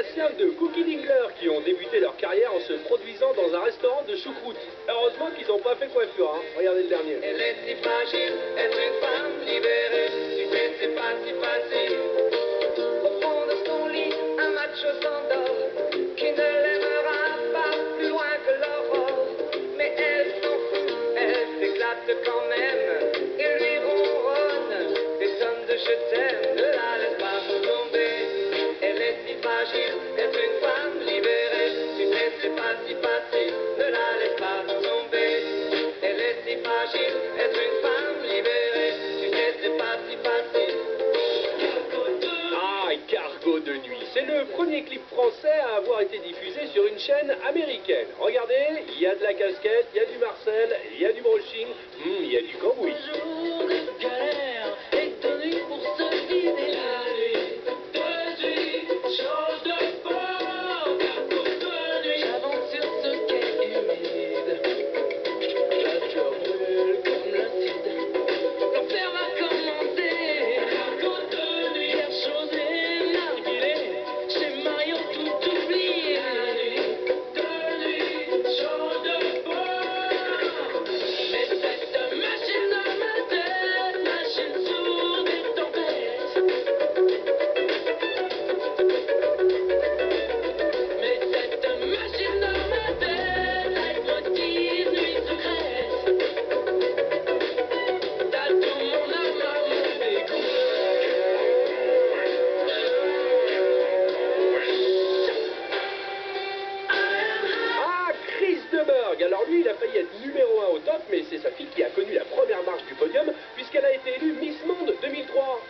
Sébastien de Cookie Dingler qui ont débuté leur carrière en se produisant dans un restaurant de choucroute. Heureusement qu'ils n'ont pas fait coiffure, hein. Regardez le dernier. Elle est si fragile, être une femme libérée. Tu sais, c'est pas si facile. Au fond de son lit, un macho s'endort, qui ne l'aimera pas plus loin que l'aurore. Mais elle s'en fout, elle s'éclate quand même, et lui ronronne des tonnes de je t'aime. Ne la laisse pas tomber, elle est si fragile, être une femme libérée. Tu sais, c'est pas si facile, ne la laisse pas tomber. Elle est si fragile, être une femme libérée. Tu sais, c'est pas si facile. Ah, Cargo de nuit. C'est le premier clip français à avoir été diffusé sur une chaîne américaine. Regardez, il y a de la casquette, il y a du Marcel, il y a du brushing, il y a du cambouis. Jour de galère et de nuit pour se vider la nuit. De nuit, change de bord, cargo de nuit. J'avance sur ce quai humide. La cœur brûle comme l'acide. L'enfer va commencer. Cargo de nuit, Pierre Chausset, narguilé. Chez Mario tout oublié. De nuit, change de bord. Mais cette machine dans ma tête, machine sourde et tempête. Mais cette machine dans ma tête, leitmotiv, nuit secrète. T'as tout mon âme à mon dégoût. Ah, Chris Deberg. Alors lui, il a failli être numéro 1 au top, mais c'est sa fille qui a connu la première marche du podium, puisqu'elle a été élue Miss Monde 2003.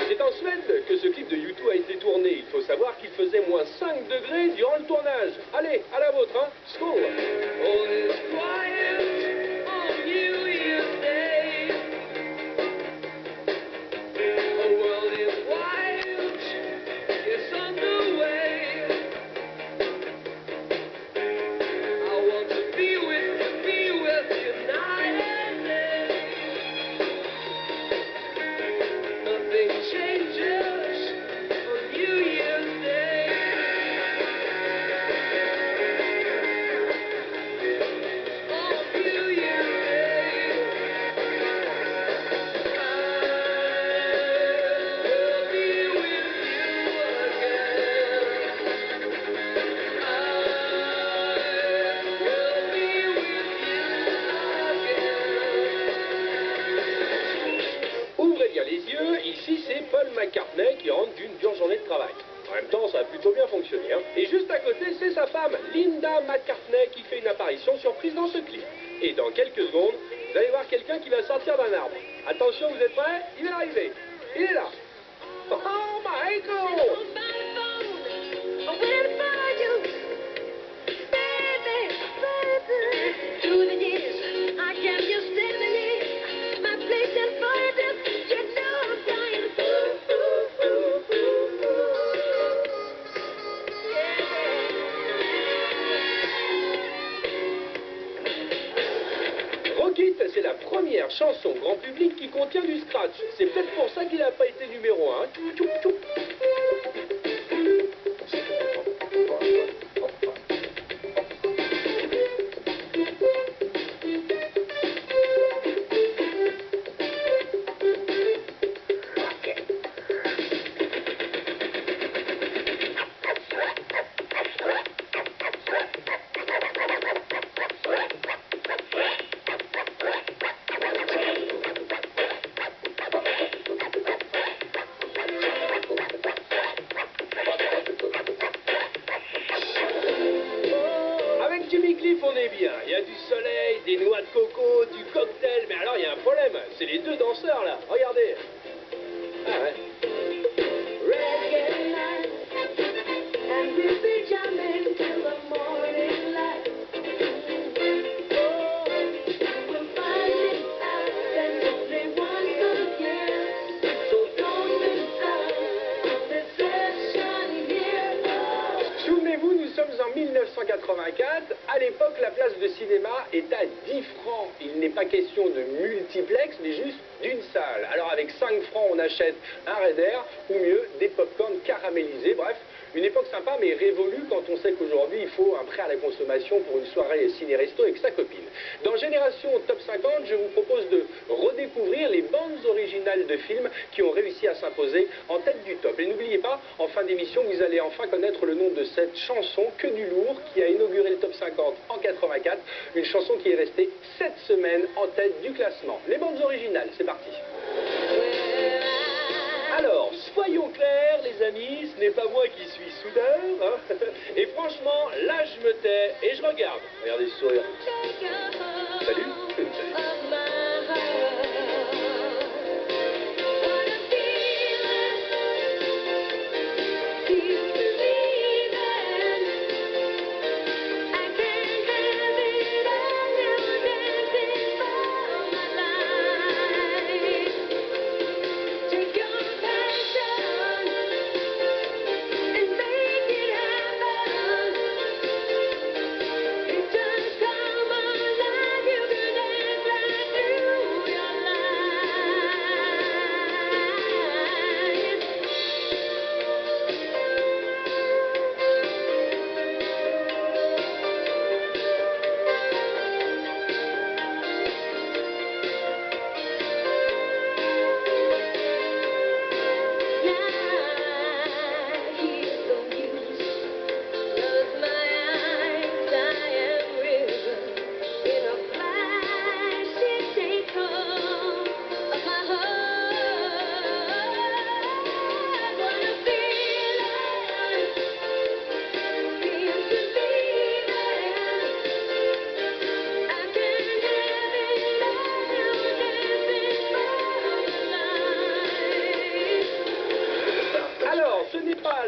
C'est en Suède que ce clip de U2 a été tourné. Il faut savoir qu'il faisait moins 5 degrés durant le tournage. Allez, à la vôtre, hein. School. All is quiet on New Year's Day. A world is wild, it's underway. I want to be with you night and day. Nothing changes on New Year's Day. On New Year's Day, I will be with you again. I will be with you again. Ouvrez bien les yeux, ici c'est Paul McCartney qui rentre d'une dure journée de travail. En même temps, ça a plutôt bien fonctionné, hein. Et juste à côté, c'est sa femme, Linda McCartney, qui fait une apparition surprise dans ce clip. Et dans quelques secondes, vous allez voir quelqu'un qui va sortir d'un arbre. Attention, vous êtes prêts? Il va arriver. Il est là. Oh, Michael! Through the years, I kept you standing in my place and further. You know I'm dying. Rockit, c'est la première chanson grand public qui contient du scratch. C'est peut-être pour ça qu'il n'a pas été numéro 1. Avec Jimmy Cliff, on est bien. Il y a du soleil, des noix de coco, du cocktail. Mais alors, il y a un problème. C'est les deux danseurs, là. Regardez. Ah ouais. Reggae night, and we'll be jamming till the morning light. Oh, we'll find it out and only once again. So don't miss out on this session here. Souvenez-vous, nous sommes en 1900. 1984, à l'époque, la place de cinéma est à 10 francs. Il n'est pas question de multiplex, mais juste d'une salle. Alors avec 5 francs, on achète un Raider, ou mieux, des pop-corn caramélisés. Bref, une époque sympa, mais révolue quand on sait qu'aujourd'hui, il faut un prêt à la consommation pour une soirée ciné-resto avec sa copine. Dans Génération Top 50, je vous propose de redécouvrir les bandes originales de films qui ont réussi à s'imposer en tête du top. Et n'oubliez pas, en fin d'émission, vous allez enfin connaître le nom de cette chanson, Que du lourd, qui a inauguré le Top 50 en 84. Une chanson qui est restée 7 semaines en tête du classement. Les bandes originales, c'est parti. Alors, soyons clairs, les amis, ce n'est pas moi qui suis soudeur, hein. Et franchement, là, je me tais et je regarde. Regardez ce sourire. Salut.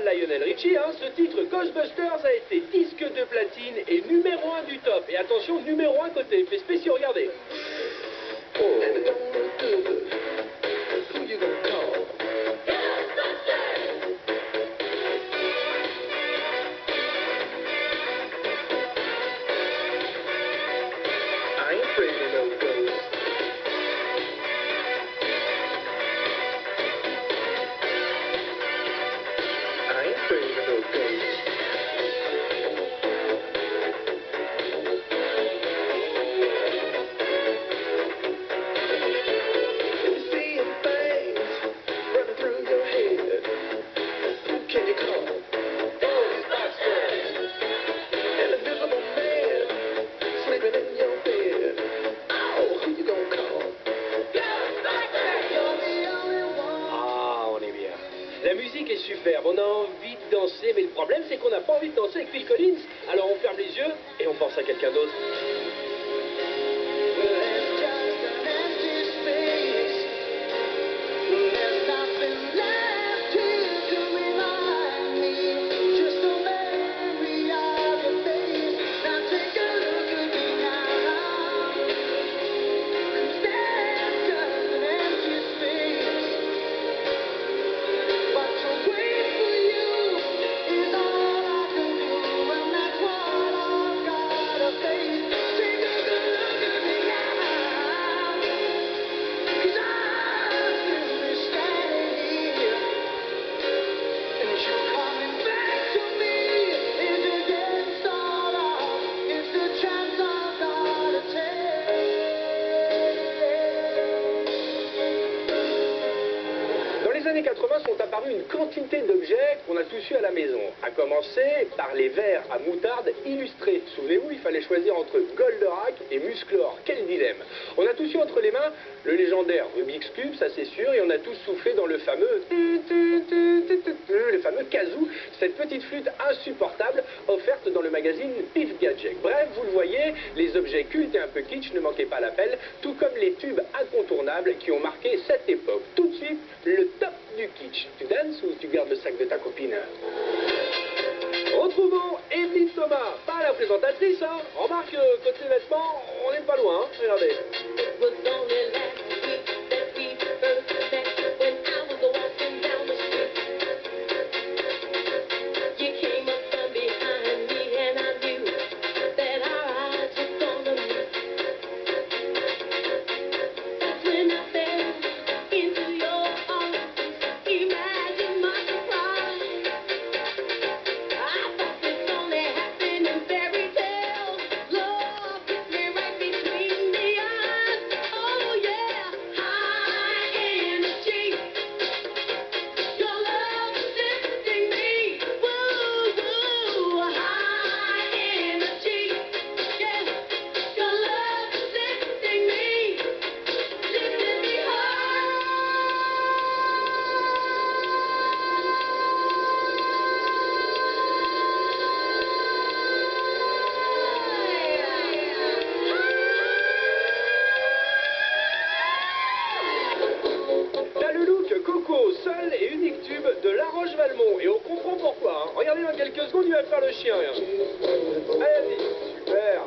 Lionel Richie, hein, ce titre Ghostbusters a été disque de platine et numéro 1 du top. Et attention, numéro 1 côté effets spéciaux, regardez. Oh. La musique est superbe, on a envie de danser, mais le problème c'est qu'on n'a pas envie de danser avec Phil Collins. Alors on ferme les yeux et on pense à quelqu'un d'autre. Les années 80 sont apparus une quantité d'objets qu'on a tous eu à la maison, à commencer par les verres à moutarde illustrés. Souvenez-vous, il fallait choisir entre Goldorak et Musclor. Quel dilemme! On a tous eu entre les mains le légendaire Rubik's Cube, ça c'est sûr, et on a tous soufflé dans le fameux kazoo, cette petite flûte insupportable offerte dans le magazine Pif Gadget. Bref, vous le voyez, les objets cultes et un peu kitsch ne manquaient pas l'appel, tout comme les tubes incontournables qui ont marqué cette époque. Tout de suite, le top du kitsch. Tu danses ou tu gardes le sac de ta copine? Retrouvons Evelyne Thomas, pas la présentatrice, hein. Remarque, côté vêtements, on n'est pas loin, hein. Regardez. You came up from behind me and I knew chien, rien. Allez, super.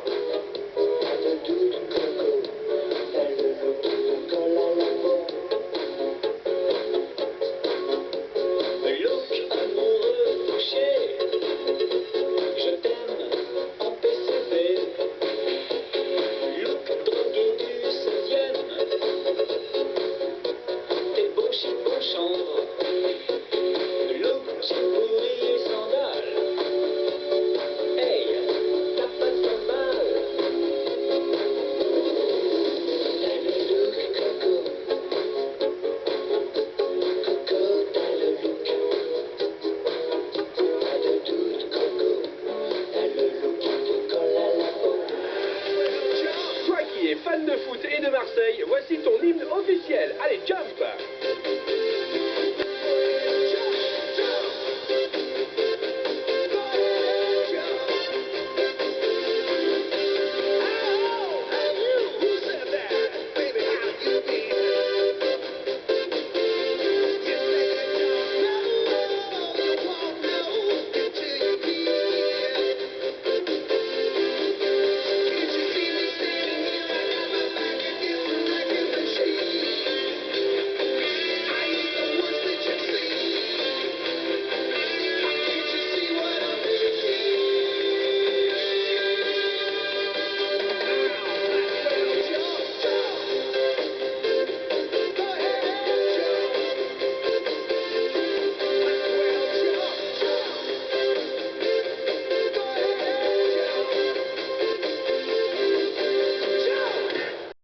Look amoureux touché, je t'aime en PCV. Look drogué du 16e, t'es beau chic, beau chanvre. Look chic pourri sandales. Hey, t'as pas de sandales. T'as le look coco, coco, t'as le look. Pas de doute, coco, t'as le look qui te colle à la peau. Toi qui es fan de foot et de Marseille, voici ton hymne officiel. Allez, jump!